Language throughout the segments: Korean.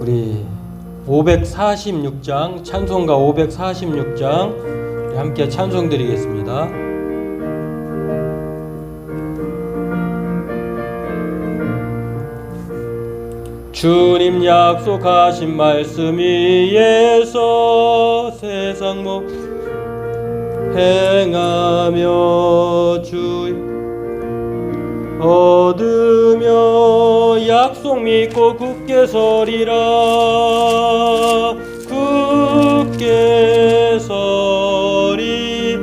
우리 546장 찬송가 546장 함께 찬송 드리겠습니다. 주님 약속하신 말씀 위에서 세상 행하며 주 얻으며 약속 믿고 굳게 서리라. 굳게 서리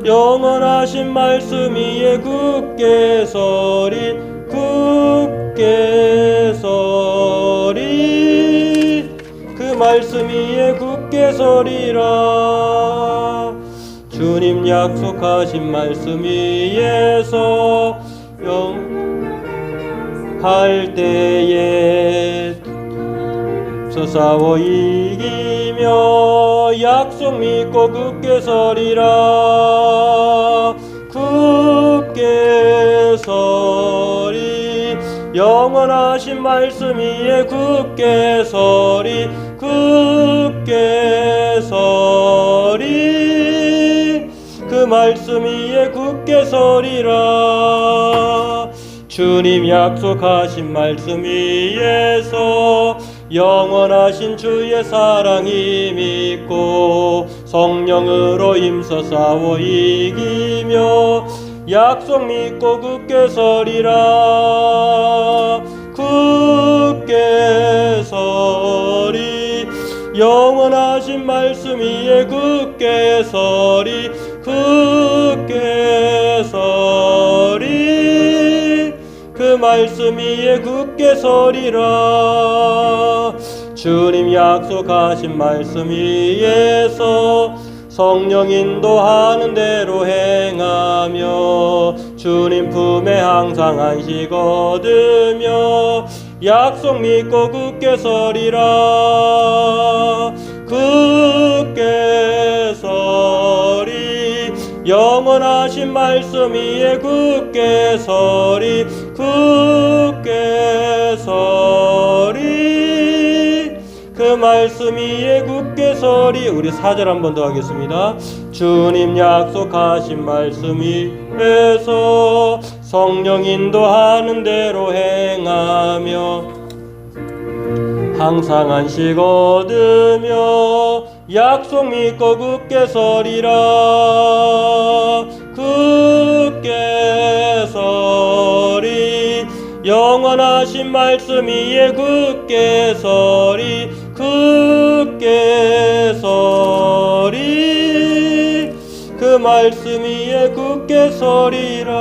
영원하신 말씀 위에 굳게 서리. 굳게 서리 그 말씀 위에 굳게 서리라. 주님 약속하신 말씀 위에서 할 때에 싸워 이기며 약속 믿고 굳게 서리라. 굳게 서리 영원하신 말씀 위에 굳게 서리. 굳게 서리 그 말씀 위에 굳게 서리라. 주님 약속하신 말씀 위에서 영원하신 주의 사랑이 믿고 성령으로 힘써 싸워 이기며 약속 믿고 굳게 서리라. 굳게 서리 영원하신 말씀 위에 굳게 서리. 굳게 서리 그 말씀 위에 굳게 서리라. 주님 약속하신 말씀 위에서 성령 인도하는 대로 행하며 주님 품에 항상 안식 얻으며 약속 믿고 굳게 서리라. 굳게 서리 영원하신 말씀 위에 굳게 서리. 굳게 서리 그 말씀 위에 굳게 서리. 우리 4절 한 번 더 하겠습니다. 주님 약속하신 말씀 위에서 성령 인도하는 대로 행하며 항상 안식 얻으며 약속 믿고 굳게 서리라. 굳게 서리 영원하신 말씀 위에 굳게 서리. 굳게 서리 그 말씀 위에 굳게 서리라.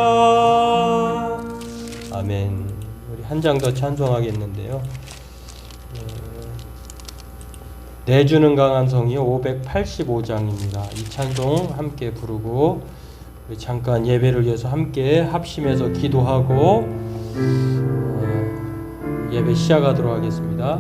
아멘. 우리 한 장 더 찬송하겠는데요. 내주는 강한 성이 585장입니다. 이 찬송 함께 부르고 우리 잠깐 예배를 위해서 함께 합심해서 기도하고 예배 시작하도록 하겠습니다.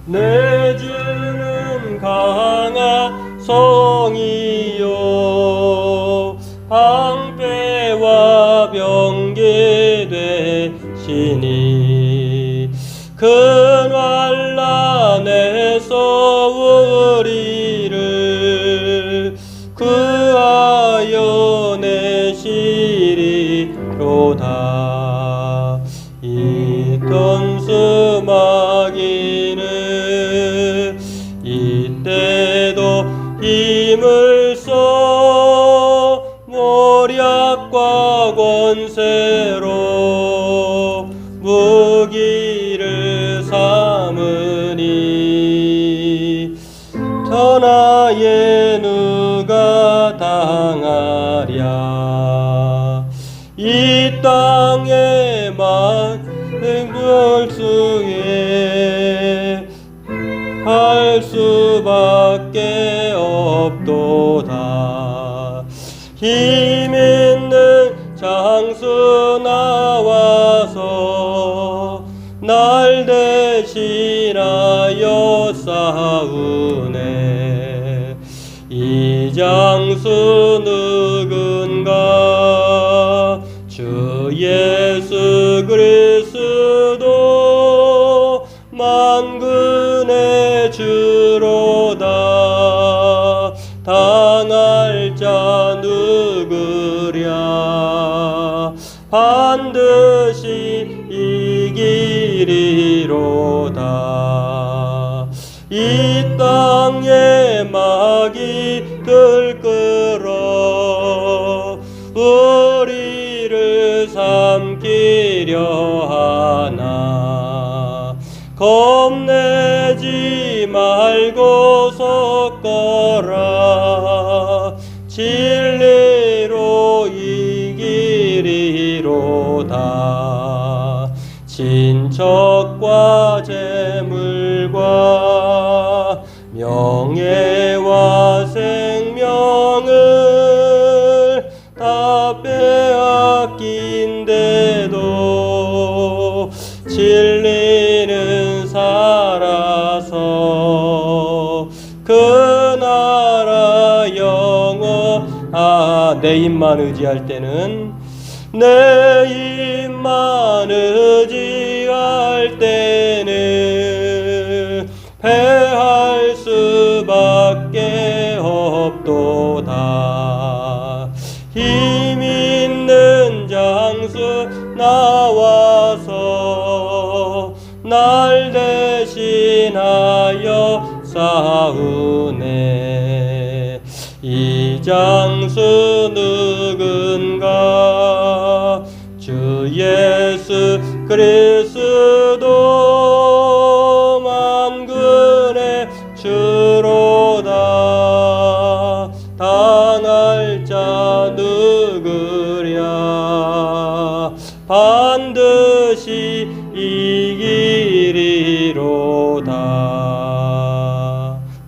내주는 강한 성이요 방패와 병기 되시니 큰 환난에서 우리를 구하여 내시리로다. 있던 수마귀는 이때도 힘을 써 모략과 권세로 무기를 삼으니 천하에 누가 당하랴. 이 땅에 만물수에 할 수밖에 없도다. 힘 있는 장수 나와서 날 대신하여 싸우네. 이 장수 누군가 이로다. 이 땅에 마귀 들끓어 우리를 삼키려 하나. 겁내지 말고 섰거라. 진리로 이기리로다. 친척과 재물과 명예와 생명을 다 빼앗긴데도 진리는 살아서 그 나라 영원. 내 입만 의지할 때는, 내 입만 의지할 때는 패할 수밖에 없도다. 힘 있는 장수 나와서 날 대신하여 싸우네. 이 장수 누군가? 주 예수 그리스도 만군의 주로다. 당할 자 누구랴? 반드시 이기리로다.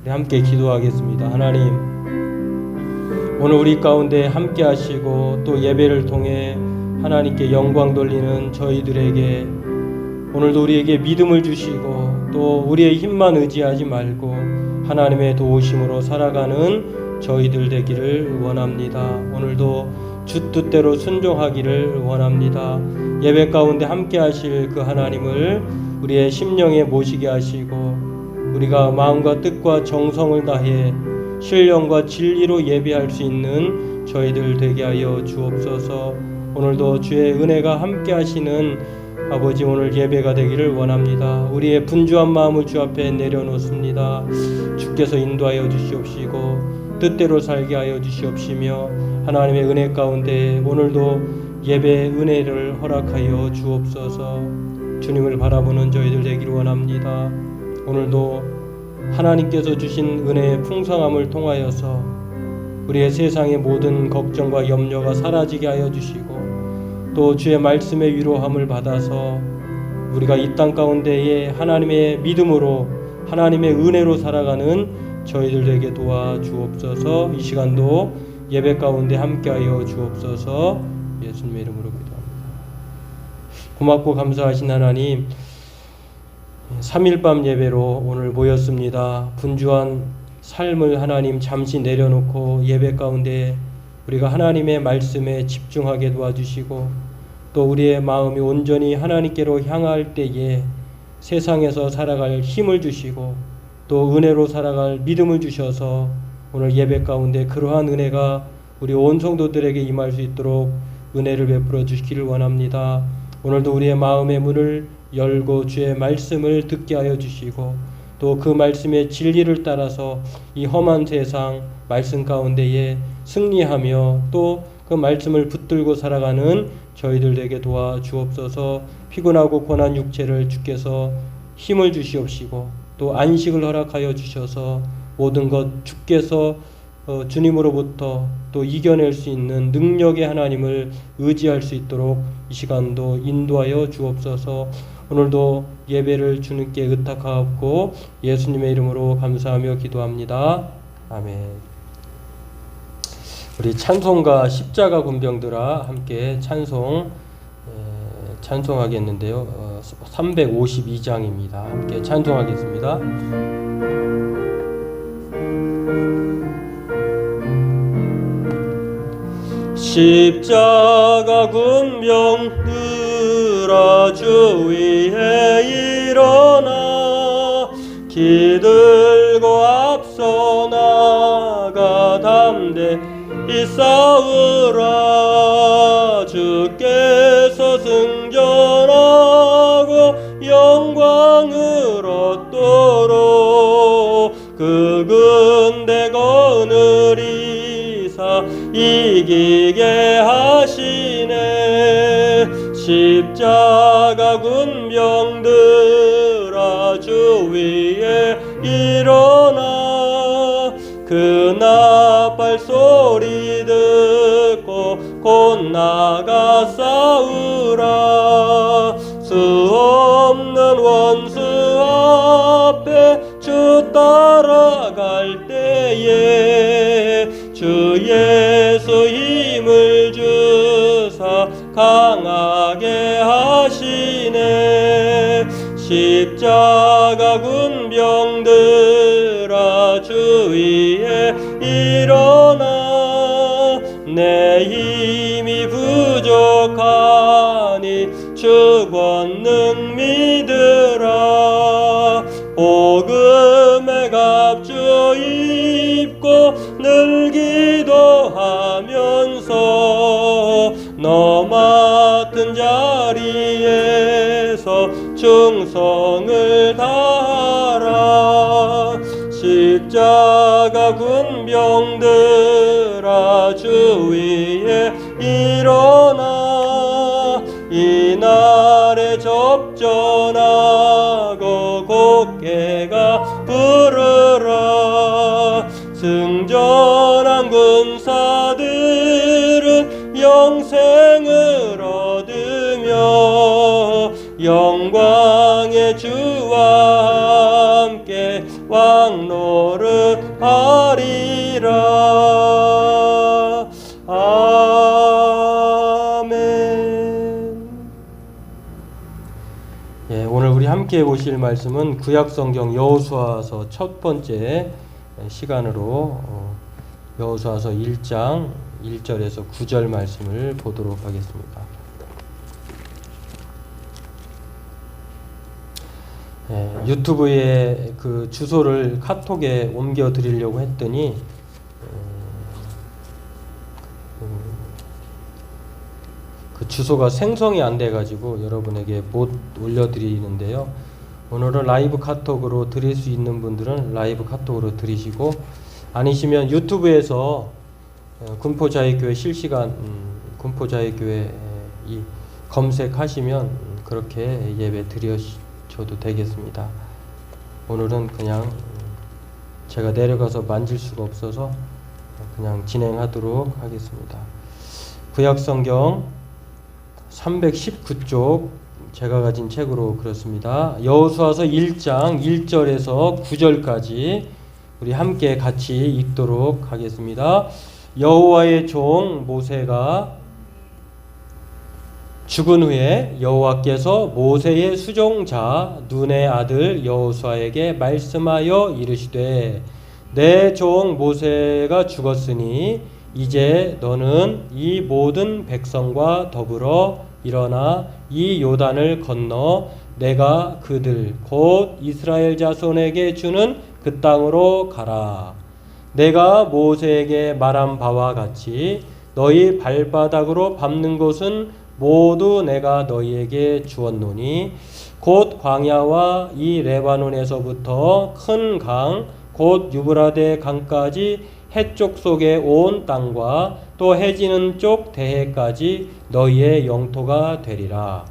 우리 함께 기도하겠습니다. 하나님, 오늘 우리 가운데 함께 하시고 또 예배를 통해 하나님께 영광 돌리는 저희들에게 오늘도 우리에게 믿음을 주시고 또 우리의 힘만 의지하지 말고 하나님의 도우심으로 살아가는 저희들 되기를 원합니다. 오늘도 주 뜻대로 순종하기를 원합니다. 예배 가운데 함께 하실 그 하나님을 우리의 심령에 모시게 하시고 우리가 마음과 뜻과 정성을 다해 신령과 진리로 예배할 수 있는 저희들 되게 하여 주옵소서. 오늘도 주의 은혜가 함께 하시는 아버지 오늘 예배가 되기를 원합니다. 우리의 분주한 마음을 주 앞에 내려놓습니다. 주께서 인도하여 주시옵시고 뜻대로 살게 하여 주시옵시며 하나님의 은혜 가운데 오늘도 예배의 은혜를 허락하여 주옵소서. 주님을 바라보는 저희들 되기를 원합니다. 오늘도 하나님께서 주신 은혜의 풍성함을 통하여서 우리의 세상의 모든 걱정과 염려가 사라지게 하여 주시고 또 주의 말씀의 위로함을 받아서 우리가 이 땅 가운데에 하나님의 믿음으로 하나님의 은혜로 살아가는 저희들 되게 도와 주옵소서. 이 시간도 예배 가운데 함께하여 주옵소서. 예수님의 이름으로 기도합니다. 고맙고 감사하신 하나님, 3일 밤 예배로 오늘 모였습니다. 분주한 삶을 하나님 잠시 내려놓고 예배 가운데 우리가 하나님의 말씀에 집중하게 도와주시고 또 우리의 마음이 온전히 하나님께로 향할 때에 세상에서 살아갈 힘을 주시고 또 은혜로 살아갈 믿음을 주셔서 오늘 예배 가운데 그러한 은혜가 우리 온 성도들에게 임할 수 있도록 은혜를 베풀어 주시기를 원합니다. 오늘도 우리의 마음의 문을 열고 주의 말씀을 듣게 하여 주시고 또 그 말씀의 진리를 따라서 이 험한 세상 말씀 가운데에 승리하며 또 그 말씀을 붙들고 살아가는 저희들 되게 도와 주옵소서. 피곤하고 고난 육체를 주께서 힘을 주시옵시고 또 안식을 허락하여 주셔서 모든 것 주께서 주님으로부터 또 이겨낼 수 있는 능력의 하나님을 의지할 수 있도록 이 시간도 인도하여 주옵소서. 오늘도 예배를 주님께 의탁하옵고 예수님의 이름으로 감사하며 기도합니다. 아멘. 우리 찬송가 십자가 군병들아 함께 찬송하겠는데요. 352장입니다. 함께 찬송하겠습니다. 십자가 군병들아 주 위에 일어나 기들고 앞서 나가 담대히 싸우라. 주께서 승전하고 영광 군대 거느리사 이기게 하시네. 십자가 군병들아 주 위에 일어나 그 나팔 소리 듣고 곧 나가 싸우라. 수 없는 원수 앞에 주 따라갈 때에 주 예수 힘을 주사 강하게 하시네. 십자가 군병들아 주 위에 일어나 내 힘이 부족하니 주 권능 믿으라. 복음의 갑주 입고 늘 기도하면서 너 맡은 자리에서 충성을 다하라. 십자가 군병들아 주 위에 일어나 이날에 접전하고 곡계가 부르라. 승전한 군사들은 영생을 얻으며 영광의 주와 함께 왕노릇하리라. 아멘. 예, 오늘 우리 함께 보실 말씀은 구약성경 여호수아서 첫 번째 시간으로 여호수아서 1장 1절에서 9절 말씀을 보도록 하겠습니다. 유튜브에 그 주소를 카톡에 옮겨 드리려고 했더니 그 주소가 생성이 안 돼 가지고 여러분에게 못 올려 드리는데요. 오늘은 라이브 카톡으로 드릴 수 있는 분들은 라이브 카톡으로 드리시고, 아니시면 유튜브에서 군포자유교회 실시간 군포자유교회 이 검색하시면 그렇게 예배 드려줘도 되겠습니다. 오늘은 그냥 제가 내려가서 만질 수가 없어서 그냥 진행하도록 하겠습니다. 구약성경 319쪽 제가 가진 책으로 그렇습니다. 여호수아서 1장 1절에서 9절까지 우리 함께 같이 읽도록 하겠습니다. 여호와의 종 모세가 죽은 후에 여호와께서 모세의 수종자 눈의 아들 여호수아에게 말씀하여 이르시되, 내 종 모세가 죽었으니 이제 너는 이 모든 백성과 더불어 일어나 이 요단을 건너 내가 그들 곧 이스라엘 자손에게 주는 그 땅으로 가라. 내가 모세에게 말한 바와 같이 너희 발바닥으로 밟는 곳은 모두 내가 너희에게 주었노니 곧 광야와 이 레바논에서부터 큰 강 곧 유브라데 강까지 해쪽 속의 온 땅과 또 해지는 쪽 대해까지 너희의 영토가 되리라.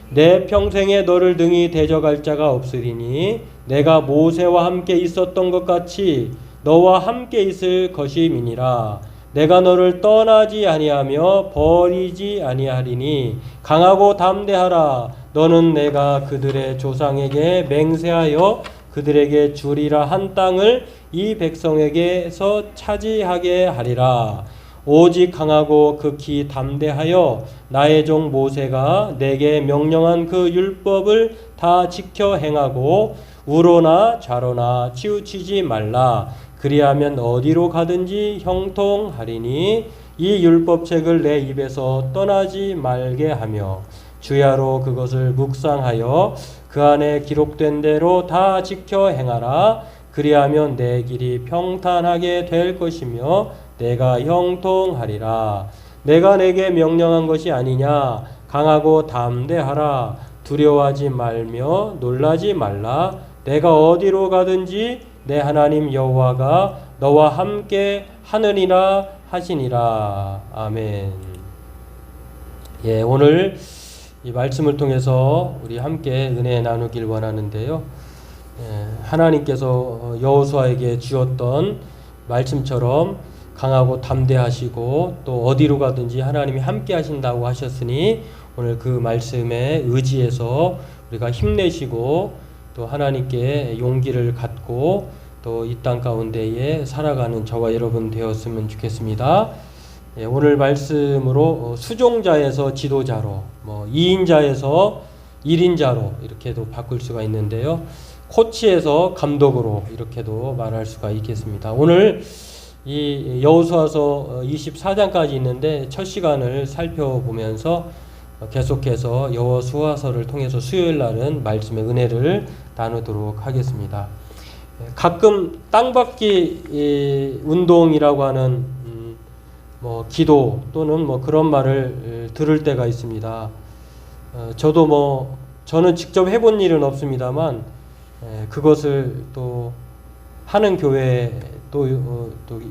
내 평생에 너를 등이 대적할 자가 없으리니 내가 모세와 함께 있었던 것 같이 너와 함께 있을 것임이니라. 내가 너를 떠나지 아니하며 버리지 아니하리니 강하고 담대하라. 너는 내가 그들의 조상에게 맹세하여 그들에게 주리라 한 땅을 이 백성에게서 차지하게 하리라. 오직 강하고 극히 담대하여 나의 종 모세가 내게 명령한 그 율법을 다 지켜 행하고 우로나 좌로나 치우치지 말라. 그리하면 어디로 가든지 형통하리니 이 율법책을 내 입에서 떠나지 말게 하며 주야로 그것을 묵상하여 그 안에 기록된 대로 다 지켜 행하라. 그리하면 내 길이 평탄하게 될 것이며 내가 형통하리라. 내가 내게 명령한 것이 아니냐. 강하고 담대하라. 두려워하지 말며 놀라지 말라. 내가 어디로 가든지 내 하나님 여호와가 너와 함께 하느니라 하시니라. 아멘. 예, 오늘 이 말씀을 통해서 우리 함께 은혜 나누길 원하는데요. 하나님께서 여호수아에게 주었던 말씀처럼 강하고 담대하시고 또 어디로 가든지 하나님이 함께 하신다고 하셨으니 오늘 그 말씀에 의지해서 우리가 힘내시고 또 하나님께 용기를 갖고 또 이 땅 가운데에 살아가는 저와 여러분 되었으면 좋겠습니다. 오늘 말씀으로 수종자에서 지도자로, 2인자에서 1인자로 이렇게도 바꿀 수가 있는데요. 코치에서 감독으로 이렇게도 말할 수가 있겠습니다. 오늘 이 여호수아서 24장까지 있는데 첫 시간을 살펴보면서 계속해서 여호수아서를 통해서 수요일 날은 말씀의 은혜를 나누도록 하겠습니다. 가끔 땅받기 운동이라고 하는 기도 또는 그런 말을 들을 때가 있습니다. 저는 직접 해본 일은 없습니다만 그것을 또 하는 교회 또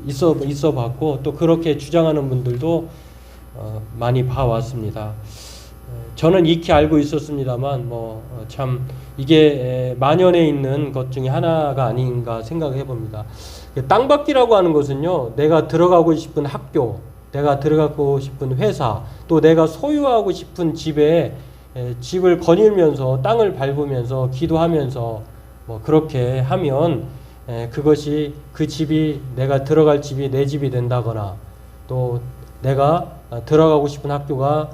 있어 봤고 또 그렇게 주장하는 분들도 많이 봐왔습니다. 저는 익히 알고 있었습니다만 참 이게 만연해 있는 것 중에 하나가 아닌가 생각해 봅니다. 땅받기라고 하는 것은요, 내가 들어가고 싶은 학교, 내가 들어가고 싶은 회사, 또 내가 소유하고 싶은 집에 집을 거닐면서 땅을 밟으면서 기도하면서 그렇게 하면 그것이 그 집이 내가 들어갈 집이 내 집이 된다거나 또 내가 들어가고 싶은 학교가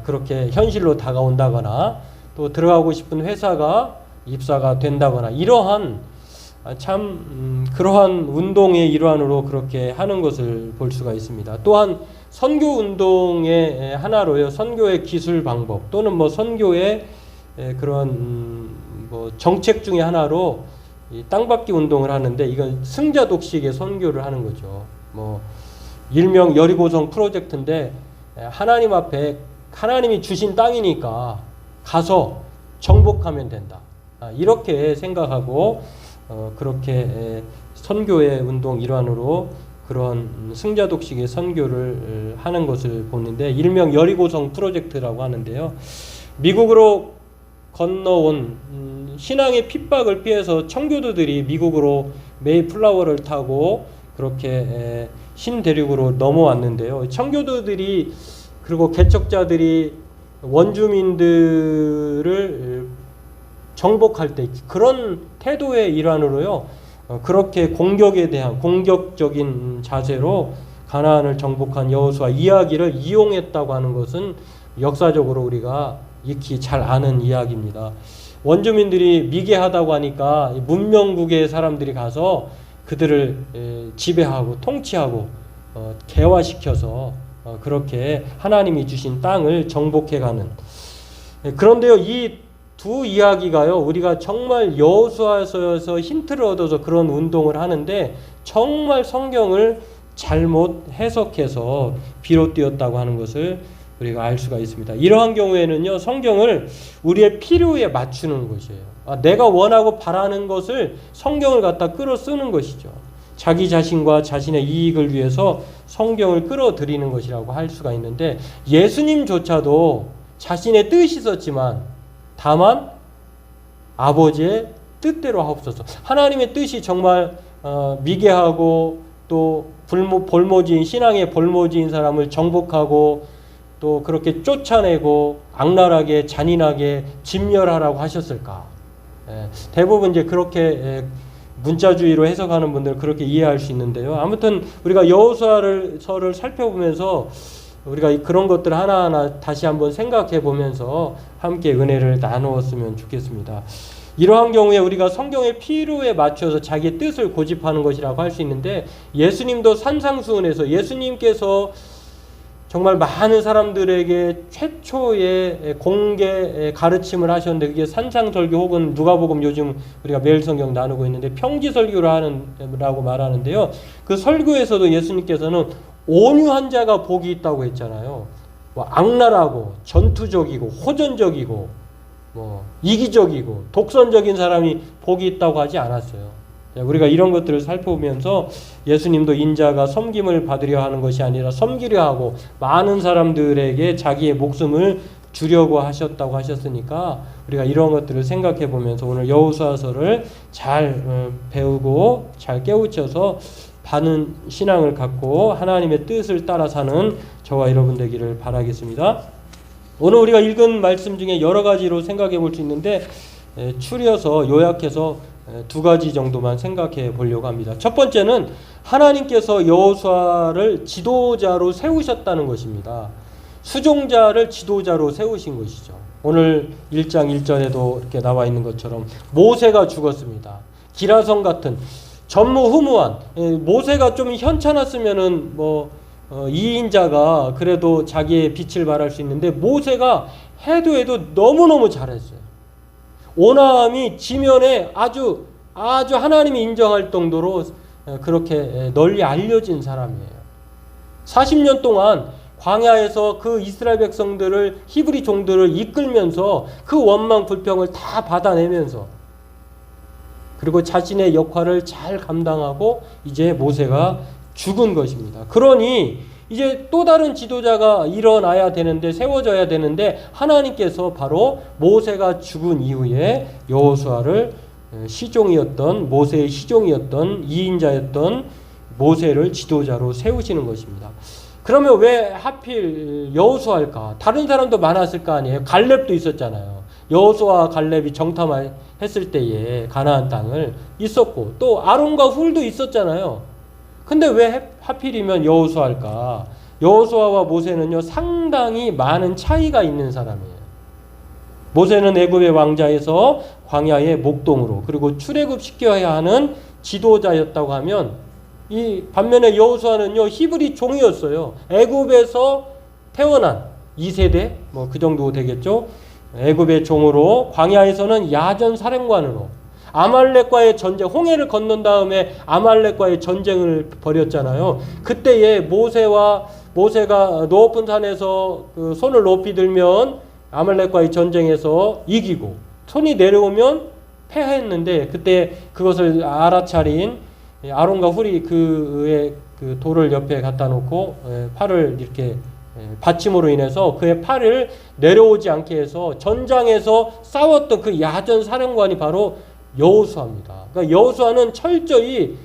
그렇게 현실로 다가온다거나 또 들어가고 싶은 회사가 입사가 된다거나 이러한 그러한 운동의 일환으로 그렇게 하는 것을 볼 수가 있습니다. 또한 선교 운동의 하나로요, 선교의 기술 방법 또는 선교의 그런 정책 중의 하나로 이 땅받기 운동을 하는데 이건 승자 독식의 선교를 하는 거죠. 일명 여리고성 프로젝트인데 하나님 앞에 하나님이 주신 땅이니까 가서 정복하면 된다. 이렇게 생각하고 그렇게 선교의 운동 일환으로 그런 승자 독식의 선교를 하는 것을 보는데 일명 여리고성 프로젝트라고 하는데요. 미국으로 건너온 신앙의 핍박을 피해서 청교도들이 미국으로 메이플라워를 타고 그렇게 신대륙으로 넘어왔는데요. 청교도들이 그리고 개척자들이 원주민들을 정복할 때 그런 태도의 일환으로요. 그렇게 공격에 대한 공격적인 자세로 가나안을 정복한 여호수아 이야기를 이용했다고 하는 것은 역사적으로 우리가 익히 잘 아는 이야기입니다. 원주민들이 미개하다고 하니까 문명국의 사람들이 가서 그들을 지배하고 통치하고 개화시켜서 그렇게 하나님이 주신 땅을 정복해가는. 그런데요, 이 두 이야기가요, 우리가 정말 여호수아서에서 힌트를 얻어서 그런 운동을 하는데 정말 성경을 잘못 해석해서 비롯되었다고 하는 것을 우리가 알 수가 있습니다. 이러한 경우에는요, 성경을 우리의 필요에 맞추는 것이에요. 내가 원하고 바라는 것을 성경을 갖다 끌어 쓰는 것이죠. 자기 자신과 자신의 이익을 위해서 성경을 끌어들이는 것이라고 할 수가 있는데 예수님조차도 자신의 뜻이 있었지만 다만 아버지의 뜻대로 하옵소서. 하나님의 뜻이 정말 미개하고 또 볼모지인 신앙의 볼모지인 사람을 정복하고 또 그렇게 쫓아내고 악랄하게 잔인하게 진멸하라고 하셨을까? 대부분 이제 그렇게 문자주의로 해석하는 분들은 그렇게 이해할 수 있는데요. 아무튼 우리가 여호수아서를 살펴보면서 우리가 그런 것들 하나하나 다시 한번 생각해 보면서 함께 은혜를 나누었으면 좋겠습니다. 이러한 경우에 우리가 성경의 필요에 맞춰서 자기의 뜻을 고집하는 것이라고 할 수 있는데 예수님도 산상수훈에서 예수님께서 정말 많은 사람들에게 최초의 공개 가르침을 하셨는데 그게 산상설교 혹은 누가복음 요즘 우리가 매일 성경 나누고 있는데 평지설교를 하는라고 말하는데요. 그 설교에서도 예수님께서는 온유한 자가 복이 있다고 했잖아요. 악랄하고 전투적이고 호전적이고 이기적이고 독선적인 사람이 복이 있다고 하지 않았어요. 우리가 이런 것들을 살펴보면서 예수님도 인자가 섬김을 받으려 하는 것이 아니라 섬기려 하고 많은 사람들에게 자기의 목숨을 주려고 하셨다고 하셨으니까 우리가 이런 것들을 생각해 보면서 오늘 여호수아서를 잘 배우고 잘 깨우쳐서 바른 신앙을 갖고 하나님의 뜻을 따라 사는 저와 여러분 되기를 바라겠습니다. 오늘 우리가 읽은 말씀 중에 여러 가지로 생각해 볼 수 있는데 추려서 요약해서 두 가지 정도만 생각해 보려고 합니다. 첫 번째는 하나님께서 여호수아를 지도자로 세우셨다는 것입니다. 수종자를 지도자로 세우신 것이죠. 오늘 1장 1절에도 이렇게 나와 있는 것처럼 모세가 죽었습니다. 기라성 같은 전무후무한, 모세가 좀 현찮았으면은 이인자가 그래도 자기의 빛을 발할 수 있는데 모세가 해도 너무너무 잘했어요. 오남이 지면에 아주 하나님이 인정할 정도로 그렇게 널리 알려진 사람이에요. 40년 동안 광야에서 그 이스라엘 백성들을, 히브리 종들을 이끌면서 그 원망 불평을 다 받아내면서 그리고 자신의 역할을 잘 감당하고 이제 모세가 죽은 것입니다. 그러니 이제 또 다른 지도자가 일어나야 되는데, 세워져야 되는데 하나님께서 바로 모세가 죽은 이후에 여호수아를 모세의 시종이었던 이인자였던 모세를 지도자로 세우시는 것입니다. 그러면 왜 하필 여호수아일까? 다른 사람도 많았을 거 아니에요. 갈렙도 있었잖아요. 여호수아와 갈렙이 정탐했을 때에 가나안 땅을 있었고 또 아론과 훌도 있었잖아요. 근데 왜 하필이면 여호수아일까? 여호수아와 모세는요 상당히 많은 차이가 있는 사람이에요. 모세는 애굽의 왕자에서 광야의 목동으로 그리고 출애굽 시켜야 하는 지도자였다고 하면 이 반면에 여호수아는요 히브리 종이었어요. 애굽에서 태어난 2세대 그 정도 되겠죠. 애굽의 종으로 광야에서는 야전 사령관으로 아말렉과의 전쟁, 홍해를 건넌 다음에 아말렉과의 전쟁을 벌였잖아요. 그때에 모세가 높은 산에서 그 손을 높이 들면 아말렉과의 전쟁에서 이기고 손이 내려오면 패했는데 그때 그것을 알아차린 아론과 훌이 그의 그 돌을 옆에 갖다 놓고 팔을 이렇게 받침으로 인해서 그의 팔을 내려오지 않게 해서 전장에서 싸웠던 그 야전 사령관이 바로 여호수아입니다. 그러니까 여호수아는 철저히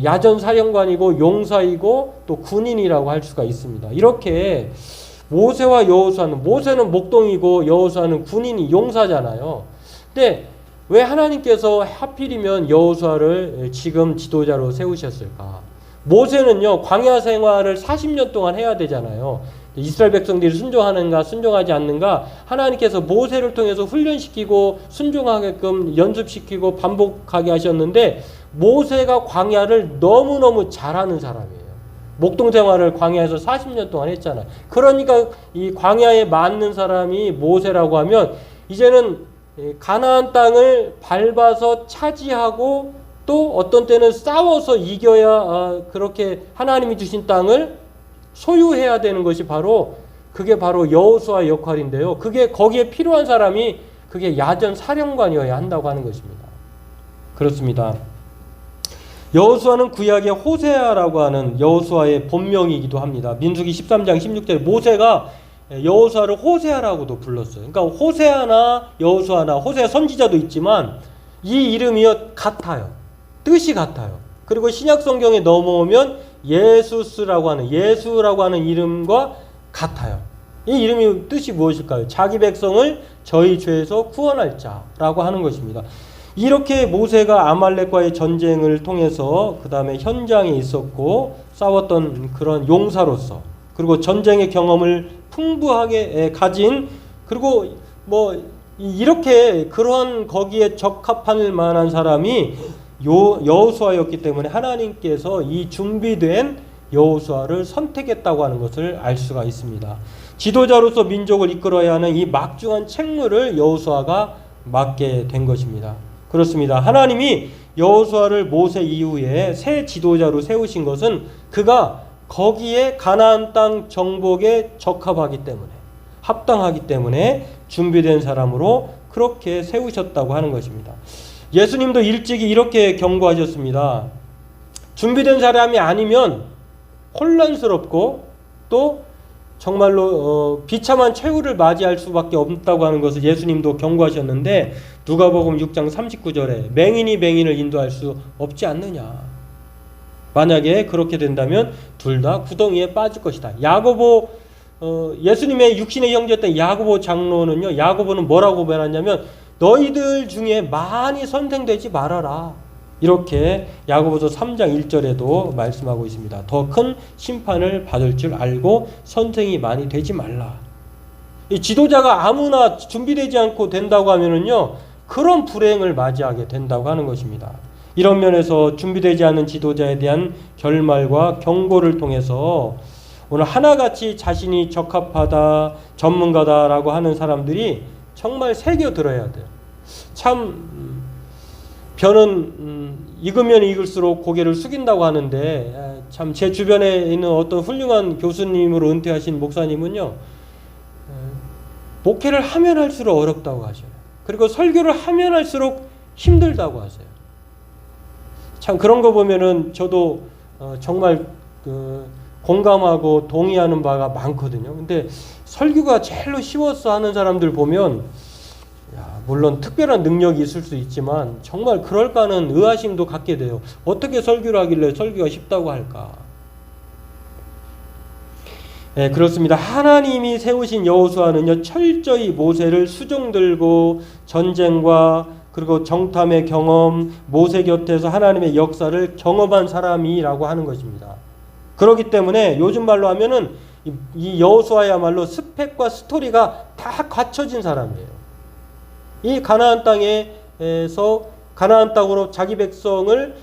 야전 사령관이고 용사이고 또 군인이라고 할 수가 있습니다. 이렇게 모세와 여호수아는, 모세는 목동이고 여호수아는 군인이 용사잖아요. 근데 왜 하나님께서 하필이면 여호수아를 지금 지도자로 세우셨을까? 모세는요 광야 생활을 40년 동안 해야 되잖아요. 이스라엘 백성들이 순종하는가 순종하지 않는가 하나님께서 모세를 통해서 훈련시키고 순종하게끔 연습시키고 반복하게 하셨는데 모세가 광야를 너무너무 잘하는 사람이에요. 목동 생활을 광야에서 40년 동안 했잖아요. 그러니까 이 광야에 맞는 사람이 모세라고 하면 이제는 가나안 땅을 밟아서 차지하고 또 어떤 때는 싸워서 이겨야 그렇게 하나님이 주신 땅을 소유해야 되는 것이 그게 바로 여호수아의 역할인데요. 거기에 필요한 사람이 그게 야전 사령관이어야 한다고 하는 것입니다. 그렇습니다. 여호수아는 구약의 호세아라고 하는 여호수아의 본명이기도 합니다. 민수기 13장 16절에 모세가 여호수아를 호세아라고도 불렀어요. 그러니까 호세아나 여호수아나 호세아 선지자도 있지만 이 이름이요 같아요. 뜻이 같아요. 그리고 신약 성경에 넘어오면 예수라고 하는 이름과 같아요. 이 이름이 뜻이 무엇일까요? 자기 백성을 저희 죄에서 구원할 자라고 하는 것입니다. 이렇게 모세가 아말렉과의 전쟁을 통해서 그 다음에 현장에 있었고 싸웠던 그런 용사로서 그리고 전쟁의 경험을 풍부하게 가진 그리고 이렇게 그러한 거기에 적합할 만한 사람이 여호수아였기 때문에 하나님께서 이 준비된 여호수아를 선택했다고 하는 것을 알 수가 있습니다. 지도자로서 민족을 이끌어야 하는 이 막중한 책무를 여호수아가 맡게 된 것입니다. 그렇습니다. 하나님이 여호수아를 모세 이후에 새 지도자로 세우신 것은 그가 거기에 가나안 땅 정복에 적합하기 때문에 합당하기 때문에 준비된 사람으로 그렇게 세우셨다고 하는 것입니다. 예수님도 일찍이 이렇게 경고하셨습니다. 준비된 사람이 아니면 혼란스럽고 또 정말로 비참한 최후를 맞이할 수밖에 없다고 하는 것을 예수님도 경고하셨는데, 누가복음 6장 39절에 맹인이 맹인을 인도할 수 없지 않느냐. 만약에 그렇게 된다면 둘 다 구덩이에 빠질 것이다. 야고보, 예수님의 육신의 형제였던 야고보 장로는요, 야고보는 뭐라고 말하냐면 너희들 중에 많이 선생되지 말아라. 이렇게 야고보서 3장 1절에도 말씀하고 있습니다. 더 큰 심판을 받을 줄 알고 선생이 많이 되지 말라. 이 지도자가 아무나 준비되지 않고 된다고 하면은요, 그런 불행을 맞이하게 된다고 하는 것입니다. 이런 면에서 준비되지 않은 지도자에 대한 결말과 경고를 통해서 오늘 하나같이 자신이 적합하다, 전문가다라고 하는 사람들이 정말 새겨 들어야 돼요. 참 변은 익으면 익을수록 고개를 숙인다고 하는데, 참 제 주변에 있는 어떤 훌륭한 교수님으로 은퇴하신 목사님은요, 목회를 하면 할수록 어렵다고 하셔요. 그리고 설교를 하면 할수록 힘들다고 하세요. 참 그런 거 보면은 저도 정말 공감하고 동의하는 바가 많거든요. 근데 설교가 제일로 쉬워서 하는 사람들 보면, 물론 특별한 능력이 있을 수 있지만 정말 그럴까는 의아심도 갖게 돼요. 어떻게 설교를 하길래 설교가 쉽다고 할까? 네, 그렇습니다. 하나님이 세우신 여호수아는요, 철저히 모세를 수종들고 전쟁과 그리고 정탐의 경험, 모세 곁에서 하나님의 역사를 경험한 사람이라고 하는 것입니다. 그렇기 때문에 요즘 말로 하면은 이 여호수아야말로 스펙과 스토리가 다 갖춰진 사람이에요. 이 가나안 땅에서 가나안 땅으로 자기 백성을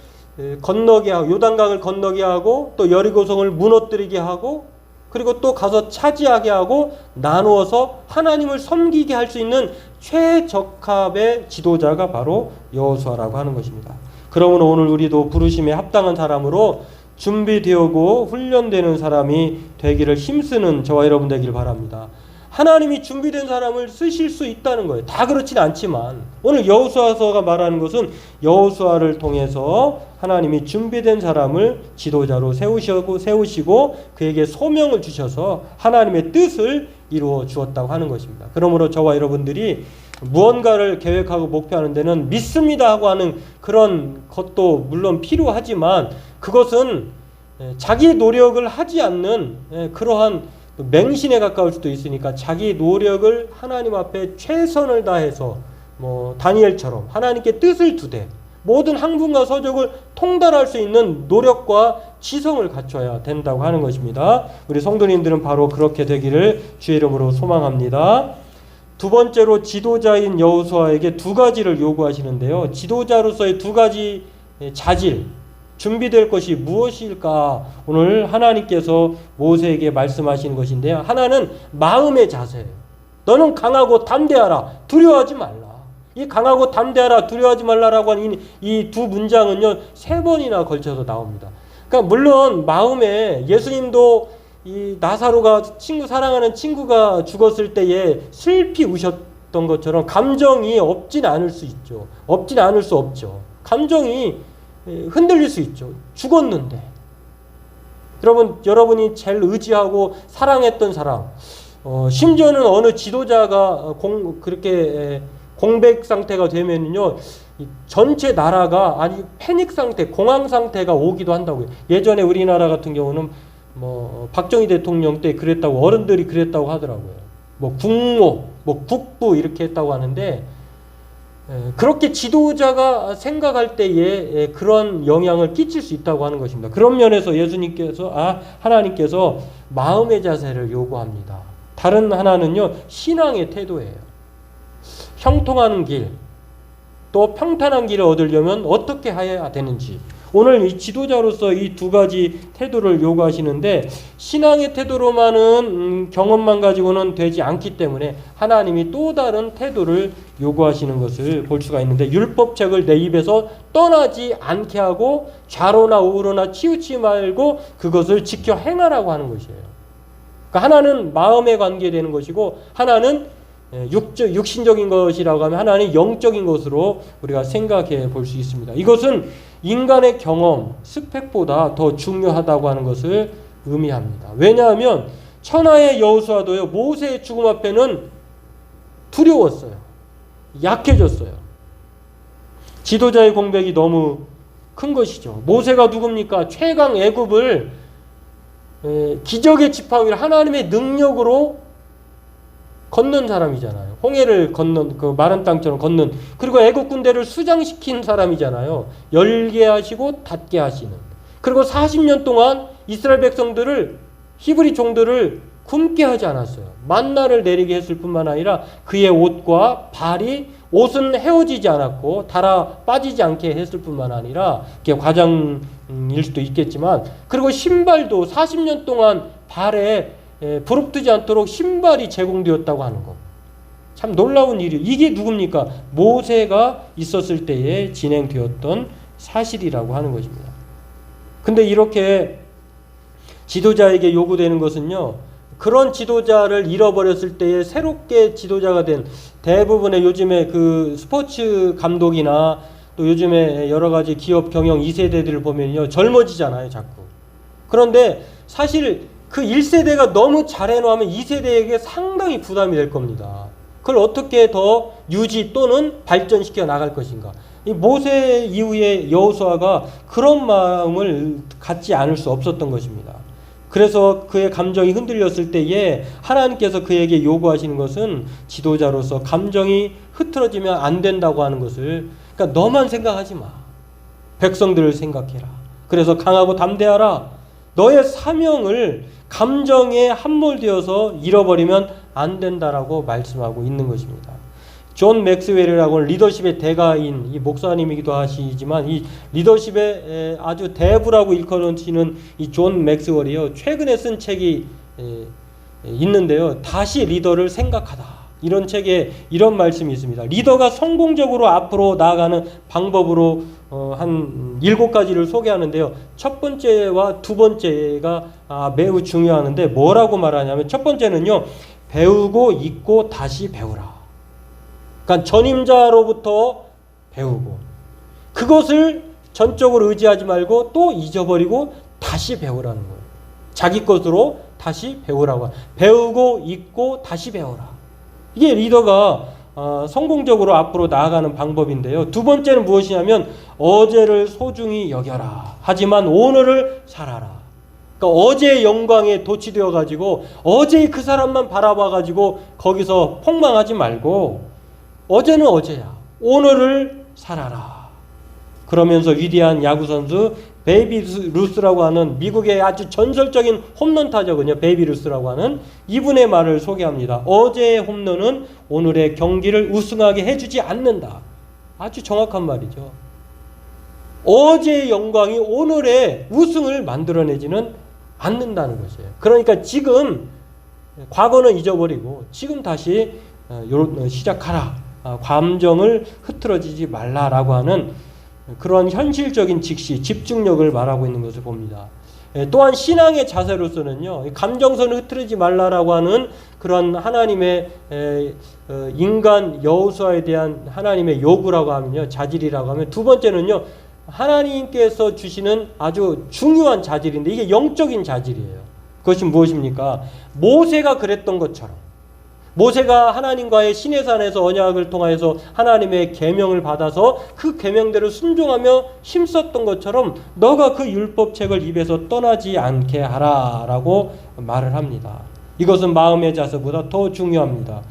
건너게 하고, 요단강을 건너게 하고, 또 여리고성을 무너뜨리게 하고, 그리고 또 가서 차지하게 하고 나누어서 하나님을 섬기게 할 수 있는 최적합의 지도자가 바로 여호수아라고 하는 것입니다. 그러므로 오늘 우리도 부르심에 합당한 사람으로 준비되고 훈련되는 사람이 되기를 힘쓰는 저와 여러분 되기를 바랍니다. 하나님이 준비된 사람을 쓰실 수 있다는 거예요. 다 그렇진 않지만 오늘 여호수아서가 말하는 것은 여호수아를 통해서 하나님이 준비된 사람을 지도자로 세우시고 그에게 소명을 주셔서 하나님의 뜻을 이루어 주었다고 하는 것입니다. 그러므로 저와 여러분들이 무언가를 계획하고 목표하는 데는 믿습니다 하고 하는 그런 것도 물론 필요하지만, 그것은 자기 노력을 하지 않는 그러한 맹신에 가까울 수도 있으니까 자기 노력을 하나님 앞에 최선을 다해서 다니엘처럼 하나님께 뜻을 두되 모든 학문과 서적을 통달할 수 있는 노력과 지성을 갖춰야 된다고 하는 것입니다. 우리 성도님들은 바로 그렇게 되기를 주의 이름으로 소망합니다. 두 번째로 지도자인 여호수아에게 두 가지를 요구하시는데요. 지도자로서의 두 가지 자질, 준비될 것이 무엇일까? 오늘 하나님께서 모세에게 말씀하시는 것인데요. 하나는 마음의 자세예요. 너는 강하고 담대하라. 두려워하지 말라. 이 강하고 담대하라, 두려워하지 말라라고 하는 이 두 문장은요, 3번이나 걸쳐서 나옵니다. 그러니까 물론 마음에 예수님도 이 나사로가 사랑하는 친구가 죽었을 때에 슬피 우셨던 것처럼 감정이 없진 않을 수 있죠. 없진 않을 수 없죠. 감정이 흔들릴 수 있죠. 죽었는데. 여러분이 제일 의지하고 사랑했던 사람, 심지어는 어느 지도자가 그렇게 공백 상태가 되면요, 전체 나라가 아주 패닉 상태, 공황 상태가 오기도 한다고요. 예전에 우리나라 같은 경우는 박정희 대통령 때 그랬다고, 어른들이 그랬다고 하더라고요. 국모, 국부 이렇게 했다고 하는데, 그렇게 지도자가 생각할 때에 그런 영향을 끼칠 수 있다고 하는 것입니다. 그런 면에서 하나님께서 마음의 자세를 요구합니다. 다른 하나는요, 신앙의 태도예요. 형통하는 길, 또 평탄한 길을 얻으려면 어떻게 해야 되는지, 오늘 이 지도자로서 이 두 가지 태도를 요구하시는데, 신앙의 태도로만은 경험만 가지고는 되지 않기 때문에 하나님이 또 다른 태도를 요구하시는 것을 볼 수가 있는데, 율법책을 내 입에서 떠나지 않게 하고 좌로나 우로나 치우치 말고 그것을 지켜 행하라고 하는 것이에요. 그러니까 하나는 마음에 관계되는 것이고, 하나는 육신적인 것이라고 하면 하나는 영적인 것으로 우리가 생각해 볼 수 있습니다. 이것은 인간의 경험, 스펙보다 더 중요하다고 하는 것을 의미합니다. 왜냐하면 천하의 여호수아도요, 모세의 죽음 앞에는 두려웠어요. 약해졌어요. 지도자의 공백이 너무 큰 것이죠. 모세가 누굽니까? 최강 애굽을 기적의 지팡이를 하나님의 능력으로 건넌 사람이잖아요. 홍해를 건넌, 그 마른 땅처럼 건넌, 그리고 애국 군대를 수장시킨 사람이잖아요. 열게 하시고 닫게 하시는. 그리고 40년 동안 이스라엘 백성들을, 히브리 종들을 굶게 하지 않았어요. 만나를 내리게 했을 뿐만 아니라 그의 옷과 발이, 옷은 헤어지지 않았고 달아 빠지지 않게 했을 뿐만 아니라, 이게 과장일 수도 있겠지만, 그리고 신발도 40년 동안 발에 부릅뜨지 않도록 신발이 제공되었다고 하는 것. 참 놀라운 일이에요. 이게 누굽니까? 모세가 있었을 때에 진행되었던 사실이라고 하는 것입니다. 근데 이렇게 지도자에게 요구되는 것은요, 그런 지도자를 잃어버렸을 때에 새롭게 지도자가 된 대부분의 요즘에 그 스포츠 감독이나 또 요즘에 여러 가지 기업 경영 2세대들을 보면요, 젊어지잖아요, 자꾸. 그런데 사실 그 1세대가 너무 잘해놓으면 2세대에게 상당히 부담이 될 겁니다. 그걸 어떻게 더 유지 또는 발전시켜 나갈 것인가. 이 모세 이후에 여호수아가 그런 마음을 갖지 않을 수 없었던 것입니다. 그래서 그의 감정이 흔들렸을 때에 하나님께서 그에게 요구하시는 것은 지도자로서 감정이 흐트러지면 안 된다고 하는 것을, 그러니까 너만 생각하지 마. 백성들을 생각해라. 그래서 강하고 담대하라. 너의 사명을 감정에 함몰되어서 잃어버리면 안 된다라고 말씀하고 있는 것입니다. 존 맥스웰이라고는 리더십의 대가인 이 목사님이기도 하시지만, 이 리더십의 아주 대부라고 일컬어지는 이 존 맥스웰이요, 최근에 쓴 책이 있는데요, 다시 리더를 생각하다, 이런 책에 이런 말씀이 있습니다. 리더가 성공적으로 앞으로 나아가는 방법으로 한 7가지를 소개하는데요, 첫 번째와 두 번째가 매우 중요하는데 뭐라고 말하냐면, 첫 번째는요, 배우고 잊고 다시 배우라. 그러니까 전임자로부터 배우고, 그것을 전적으로 의지하지 말고 또 잊어버리고 다시 배우라는 거예요. 자기 것으로 다시 배우라고. 배우고 잊고 다시 배우라. 이게 리더가 성공적으로 앞으로 나아가는 방법인데요. 두 번째는 무엇이냐면, 어제를 소중히 여겨라. 하지만 오늘을 살아라. 그러니까 어제의 영광에 도취되어 가지고 어제의 그 사람만 바라봐 가지고 거기서 폭망하지 말고, 어제는 어제야. 오늘을 살아라. 그러면서 위대한 야구선수 베이비 루스라고 하는 미국의 아주 전설적인 홈런 타자군요. 베이비 루스라고 하는 이분의 말을 소개합니다. 어제의 홈런은 오늘의 경기를 우승하게 해주지 않는다. 아주 정확한 말이죠. 어제의 영광이 오늘의 우승을 만들어내지는 않는다는 것이에요. 그러니까 지금 과거는 잊어버리고 지금 다시 시작하라. 감정을 흐트러지지 말라라고 하는 그런 현실적인 직시, 집중력을 말하고 있는 것을 봅니다. 또한 신앙의 자세로서는요, 감정선을 흐트러지지 말라라고 하는 그런 하나님의 인간 여호수아에 대한 하나님의 요구라고 하면요, 자질이라고 하면, 두 번째는요, 하나님께서 주시는 아주 중요한 자질인데 이게 영적인 자질이에요. 그것이 무엇입니까? 모세가 그랬던 것처럼, 모세가 하나님과의 시내산에서 언약을 통하여서 하나님의 계명을 받아서 그 계명대로 순종하며 힘썼던 것처럼 너가 그 율법책을 입에서 떠나지 않게 하라라고 말을 합니다. 이것은 마음의 자세보다 더 중요합니다.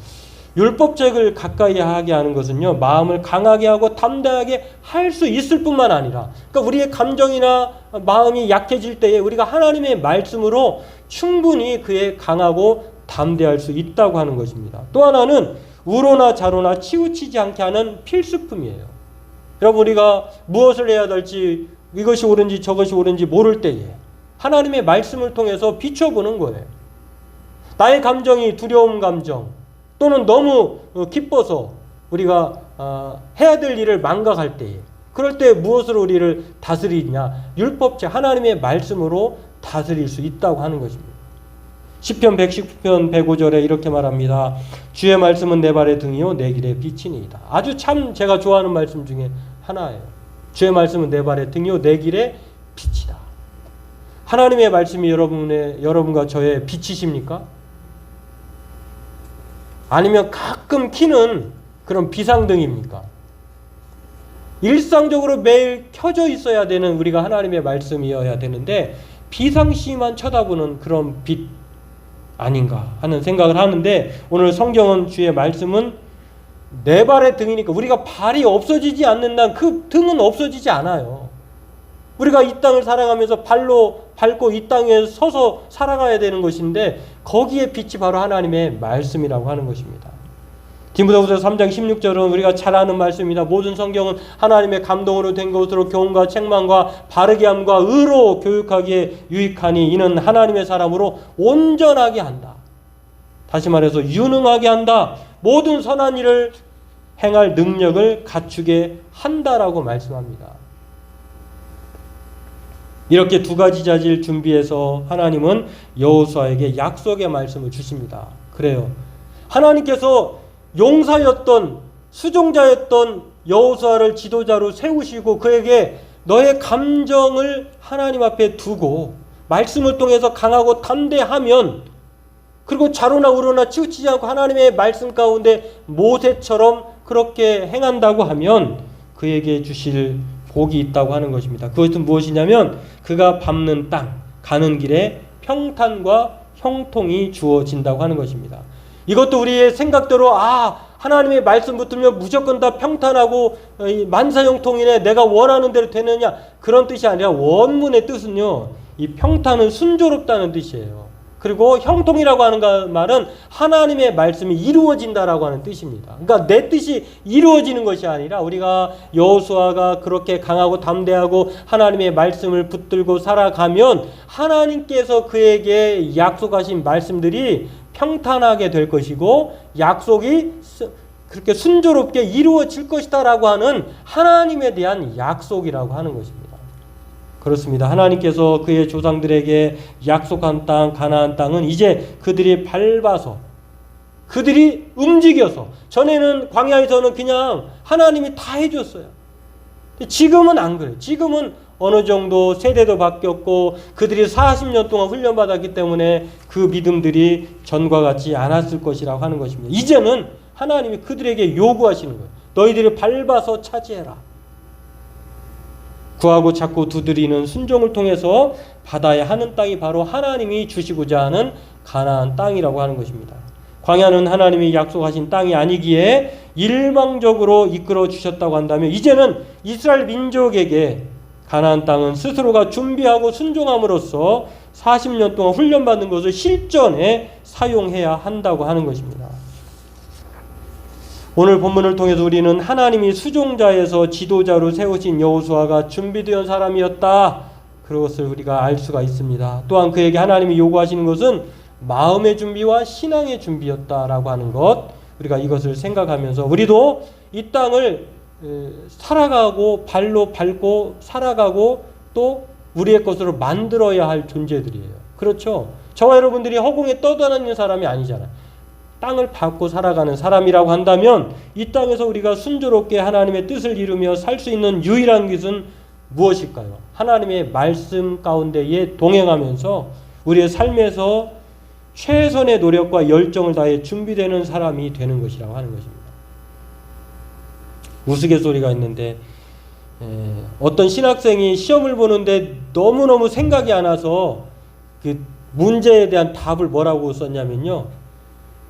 율법책을 가까이 하게 하는 것은요, 마음을 강하게 하고 담대하게 할 수 있을 뿐만 아니라, 그러니까 우리의 감정이나 마음이 약해질 때에 우리가 하나님의 말씀으로 충분히 그의 강하고 담대할 수 있다고 하는 것입니다. 또 하나는 우로나 좌로나 치우치지 않게 하는 필수품이에요. 여러분, 우리가 무엇을 해야 될지, 이것이 옳은지 저것이 옳은지 모를 때에 하나님의 말씀을 통해서 비춰보는 거예요. 나의 감정이 두려움 감정 또는 너무 기뻐서 우리가 해야 될 일을 망각할 때에, 그럴 때 무엇으로 우리를 다스리냐? 율법책 하나님의 말씀으로 다스릴 수 있다고 하는 것입니다. 시편 119편 105절에 이렇게 말합니다. 주의 말씀은 내 발의 등이요 내 길의 빛이니이다. 아주 참 제가 좋아하는 말씀 중에 하나예요. 주의 말씀은 내 발의 등이요 내 길의 빛이다. 하나님의 말씀이 여러분과 저의 빛이십니까? 아니면 가끔 켜는 그런 비상등입니까? 일상적으로 매일 켜져 있어야 되는 우리가 하나님의 말씀이어야 되는데 비상시만 쳐다보는 그런 빛 아닌가 하는 생각을 하는데, 오늘 성경은 주의 말씀은 내 발의 등이니까 우리가 발이 없어지지 않는다는 그 등은 없어지지 않아요. 우리가 이 땅을 살아가면서 발로 밟고 이 땅에 서서 살아가야 되는 것인데 거기에 빛이 바로 하나님의 말씀이라고 하는 것입니다. 디모데후서 3장 16절은 우리가 잘 아는 말씀입니다. 모든 성경은 하나님의 감동으로 된 것으로 교훈과 책망과 바르게 함과 의로 교육하기에 유익하니 이는 하나님의 사람으로 온전하게 한다. 다시 말해서 유능하게 한다. 모든 선한 일을 행할 능력을 갖추게 한다라고 말씀합니다. 이렇게 두 가지 자질 준비해서 하나님은 여호수아에게 약속의 말씀을 주십니다. 그래요. 하나님께서 용사였던 수종자였던 여호수아를 지도자로 세우시고 그에게 너의 감정을 하나님 앞에 두고 말씀을 통해서 강하고 담대하면, 그리고 좌로나 우로나 치우치지 않고 하나님의 말씀 가운데 모세처럼 그렇게 행한다고 하면 그에게 주실 복이 있다고 하는 것입니다. 그것은 무엇이냐면 그가 밟는 땅, 가는 길에 평탄과 형통이 주어진다고 하는 것입니다. 이것도 우리의 생각대로 하나님의 말씀 붙으면 무조건 다 평탄하고 만사형통이네, 내가 원하는 대로 되느냐, 그런 뜻이 아니라 원문의 뜻은요, 이 평탄은 순조롭다는 뜻이에요. 그리고 형통이라고 하는 말은 하나님의 말씀이 이루어진다라고 하는 뜻입니다. 그러니까 내 뜻이 이루어지는 것이 아니라 우리가 여호수아가 그렇게 강하고 담대하고 하나님의 말씀을 붙들고 살아가면 하나님께서 그에게 약속하신 말씀들이 평탄하게 될 것이고 약속이 그렇게 순조롭게 이루어질 것이다 라고 하는 하나님에 대한 약속이라고 하는 것입니다. 그렇습니다. 하나님께서 그의 조상들에게 약속한 땅, 가나안 땅은 이제 그들이 밟아서, 그들이 움직여서, 전에는 광야에서는 그냥 하나님이 다 해줬어요. 지금은 안 그래요. 지금은 어느 정도 세대도 바뀌었고 그들이 40년 동안 훈련받았기 때문에 그 믿음들이 전과 같지 않았을 것이라고 하는 것입니다. 이제는 하나님이 그들에게 요구하시는 거예요. 너희들이 밟아서 차지해라. 구하고 찾고 두드리는 순종을 통해서 받아야 하는 땅이 바로 하나님이 주시고자 하는 가나안 땅이라고 하는 것입니다. 광야는 하나님이 약속하신 땅이 아니기에 일방적으로 이끌어 주셨다고 한다면 이제는 이스라엘 민족에게 가나안 땅은 스스로가 준비하고 순종함으로써 40년 동안 훈련받는 것을 실전에 사용해야 한다고 하는 것입니다. 오늘 본문을 통해서 우리는 하나님이 수종자에서 지도자로 세우신 여호수아가 준비된 사람이었다, 그것을 우리가 알 수가 있습니다. 또한 그에게 하나님이 요구하시는 것은 마음의 준비와 신앙의 준비였다라고 하는 것, 우리가 이것을 생각하면서 우리도 이 땅을 살아가고 발로 밟고 살아가고 또 우리의 것으로 만들어야 할 존재들이에요. 그렇죠? 저와 여러분들이 허공에 떠다니는 사람이 아니잖아요. 땅을 밟고 살아가는 사람이라고 한다면 이 땅에서 우리가 순조롭게 하나님의 뜻을 이루며 살 수 있는 유일한 것은 무엇일까요? 하나님의 말씀 가운데에 동행하면서 우리의 삶에서 최선의 노력과 열정을 다해 준비되는 사람이 되는 것이라고 하는 것입니다. 우스갯소리가 있는데 어떤 신학생이 시험을 보는데 너무너무 생각이 안 와서 그 문제에 대한 답을 뭐라고 썼냐면요,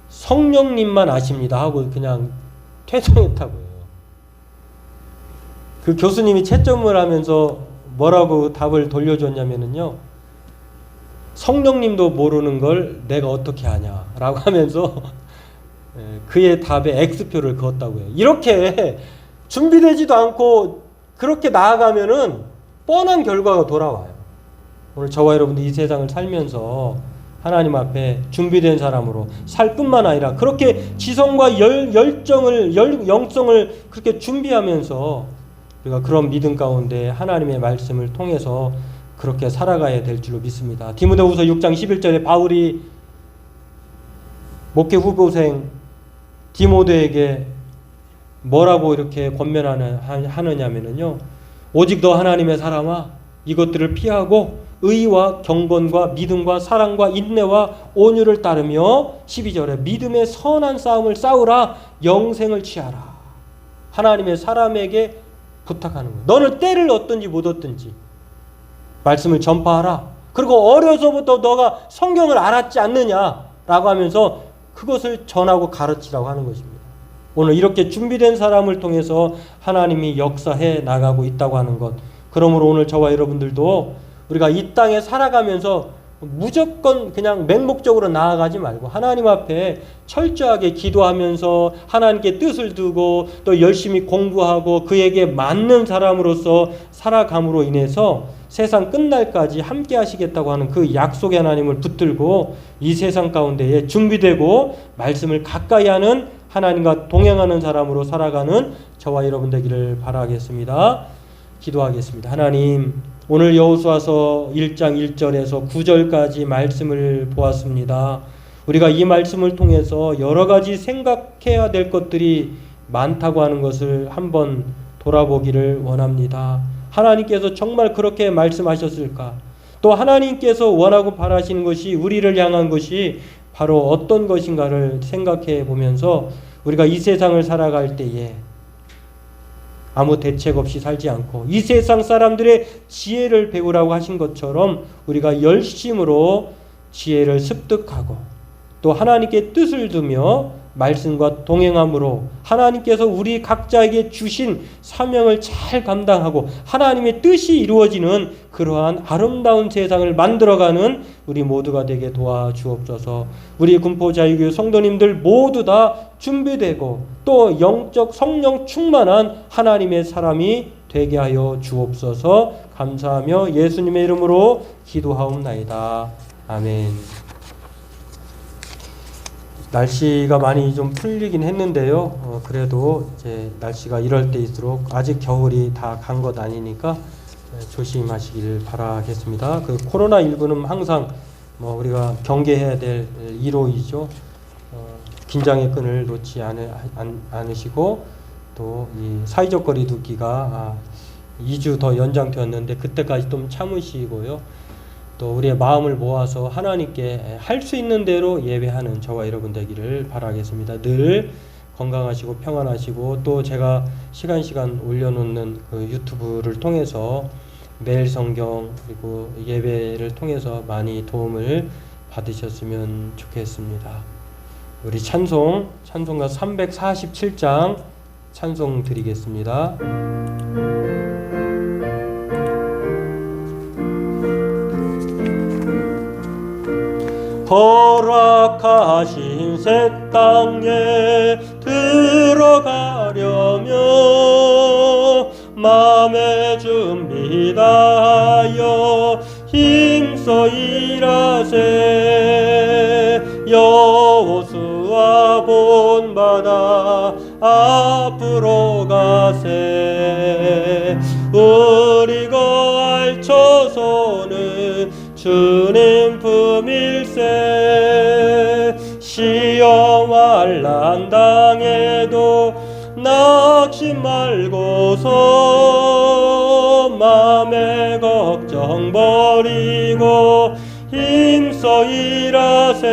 성령님만 아십니다 하고 그냥 퇴장했다고 해요. 그 교수님이 채점을 하면서 뭐라고 답을 돌려줬냐면요, 성령님도 모르는 걸 내가 어떻게 아냐 라고 하면서 그의 답에 X표를 그었다고 해요. 이렇게 준비되지도 않고 그렇게 나아가면은 뻔한 결과가 돌아와요. 오늘 저와 여러분들 이 세상을 살면서 하나님 앞에 준비된 사람으로 살 뿐만 아니라 그렇게 지성과 열정을, 영성을 그렇게 준비하면서 우리가 그런 믿음 가운데 하나님의 말씀을 통해서 그렇게 살아가야 될 줄로 믿습니다. 디모데후서 6장 11절에 바울이 목회 후보생 디모데에게 뭐라고 이렇게 권면하느냐면요, 오직 너 하나님의 사람아, 이것들을 피하고 의와 경건과 믿음과 사랑과 인내와 온유를 따르며 12절에 믿음의 선한 싸움을 싸우라, 영생을 취하라. 하나님의 사람에게 부탁하는 거예요. 너는 때를 얻든지 못 얻든지 말씀을 전파하라. 그리고 어려서부터 너가 성경을 알았지 않느냐라고 하면서 그것을 전하고 가르치라고 하는 것입니다. 오늘 이렇게 준비된 사람을 통해서 하나님이 역사해 나가고 있다고 하는 것. 그러므로 오늘 저와 여러분들도 우리가 이 땅에 살아가면서 무조건 그냥 맹목적으로 나아가지 말고 하나님 앞에 철저하게 기도하면서 하나님께 뜻을 두고 또 열심히 공부하고 그에게 맞는 사람으로서 살아감으로 인해서 세상 끝날까지 함께 하시겠다고 하는 그 약속의 하나님을 붙들고 이 세상 가운데에 준비되고 말씀을 가까이 하는 하나님과 동행하는 사람으로 살아가는 저와 여러분 되기를 바라겠습니다. 기도하겠습니다. 하나님, 오늘 여호수아서 1장 1절에서 9절까지 말씀을 보았습니다. 우리가 이 말씀을 통해서 여러 가지 생각해야 될 것들이 많다고 하는 것을 한번 돌아보기를 원합니다. 하나님께서 정말 그렇게 말씀하셨을까? 또 하나님께서 원하고 바라시는 것이, 우리를 향한 것이 바로 어떤 것인가를 생각해 보면서 우리가 이 세상을 살아갈 때에 아무 대책 없이 살지 않고 이 세상 사람들의 지혜를 배우라고 하신 것처럼 우리가 열심으로 지혜를 습득하고 또 하나님께 뜻을 두며 말씀과 동행함으로 하나님께서 우리 각자에게 주신 사명을 잘 감당하고 하나님의 뜻이 이루어지는 그러한 아름다운 세상을 만들어가는 우리 모두가 되게 도와주옵소서. 우리 군포자유교회 성도님들 모두 다 준비되고 또 영적 성령 충만한 하나님의 사람이 되게 하여 주옵소서. 감사하며 예수님의 이름으로 기도하옵나이다. 아멘. 날씨가 많이 좀 풀리긴 했는데요. 그래도 이제 날씨가 이럴 때일수록 아직 겨울이 다 간 것 아니니까 조심하시길 바라겠습니다. 그 코로나19는 항상 우리가 경계해야 될 1호이죠. 긴장의 끈을 놓지 않으시고 또 이 사회적 거리 두기가 2주 더 연장되었는데 그때까지 좀 참으시고요. 또 우리의 마음을 모아서 하나님께 할 수 있는 대로 예배하는 저와 여러분 되기를 바라겠습니다. 늘 건강하시고 평안하시고 또 제가 시간 올려놓는 그 유튜브를 통해서 매일 성경 그리고 예배를 통해서 많이 도움을 받으셨으면 좋겠습니다. 우리 찬송가 347장 찬송 드리겠습니다. 허락하신 새 땅에 들어가려면 마음의 준비 다하여 힘써 일하세. 여호수아 본받아 앞으로 가세. 우리 거할 처소는 주님 품일세. 시험 환난 당해도 낙심 말고서 맘의 걱정 버리고 힘써 일하세.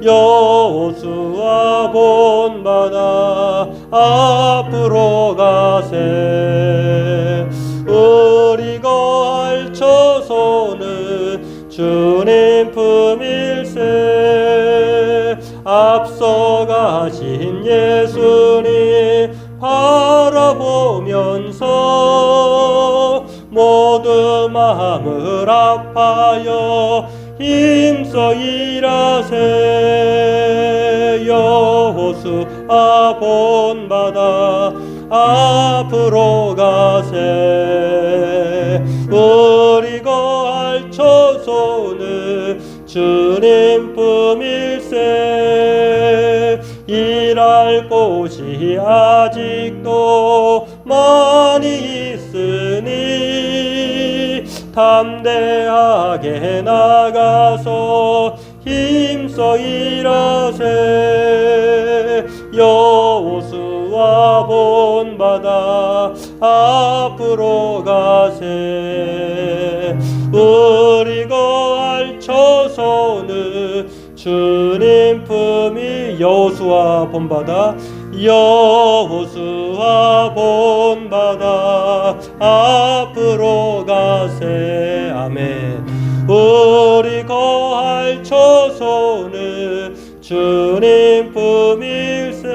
여호수아 본받아 앞으로 가세. 우리 거할 처소는 주님 품일세. 앞서가신 예수님 바라보면서 모두 마음을 아파여 힘써 일하세. 여호수아 본받아 앞으로 가세. 우리 거할 처소는 주님 품일세. 일할 곳이 아직도 많이 있으니 담대하게 나가서 힘써 일하세. 여호수아 본받아 앞으로 가세. 우리 거할 처소는 주님 품이. 여호수아 본받아, 여호수아 본받아 앞으로 가세. 아멘. 우리 거할 처소는 주님 품일세.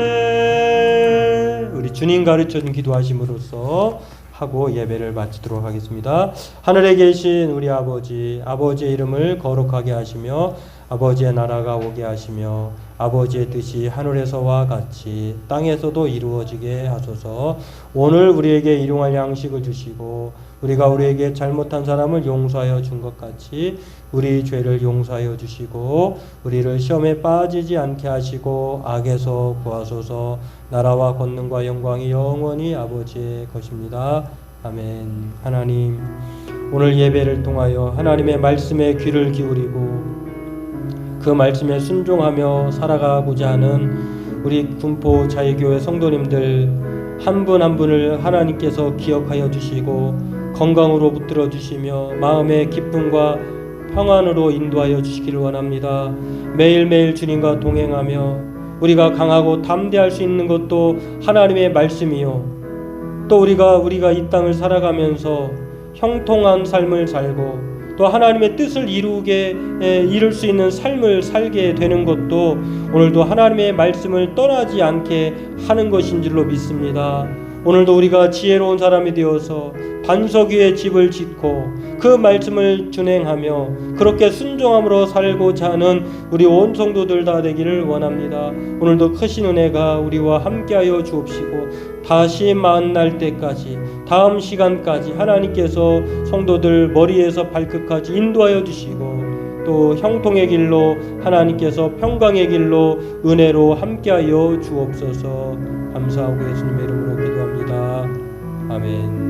우리 주님 가르쳐준 기도하심으로써 하고 예배를 마치도록 하겠습니다. 하늘에 계신 우리 아버지, 아버지의 이름을 거룩하게 하시며 아버지의 나라가 오게 하시며 아버지의 뜻이 하늘에서와 같이 땅에서도 이루어지게 하소서. 오늘 우리에게 일용할 양식을 주시고 우리가 우리에게 잘못한 사람을 용서하여 준 것 같이 우리 죄를 용서하여 주시고 우리를 시험에 빠지지 않게 하시고 악에서 구하소서. 나라와 권능과 영광이 영원히 아버지의 것입니다. 아멘. 하나님, 오늘 예배를 통하여 하나님의 말씀에 귀를 기울이고 그 말씀에 순종하며 살아가고자 하는 우리 군포 자유교회 성도님들 한 분 한 분을 하나님께서 기억하여 주시고 건강으로 붙들어 주시며 마음의 기쁨과 평안으로 인도하여 주시기를 원합니다. 매일매일 주님과 동행하며 우리가 강하고 담대할 수 있는 것도 하나님의 말씀이요, 또 우리가 이 땅을 살아가면서 형통한 삶을 살고 또 하나님의 뜻을 이룰 수 있는 삶을 살게 되는 것도 오늘도 하나님의 말씀을 떠나지 않게 하는 것인 줄로 믿습니다. 오늘도 우리가 지혜로운 사람이 되어서 반석 위에 집을 짓고 그 말씀을 준행하며 그렇게 순종함으로 살고자 하는 우리 온 성도들 다 되기를 원합니다. 오늘도 크신 은혜가 우리와 함께하여 주옵시고 다시 만날 때까지 다음 시간까지 하나님께서 성도들 머리에서 발끝까지 인도하여 주시고 또 형통의 길로 하나님께서 평강의 길로 은혜로 함께하여 주옵소서. 감사하고 예수님의 이름으로 기도합니다. 아멘.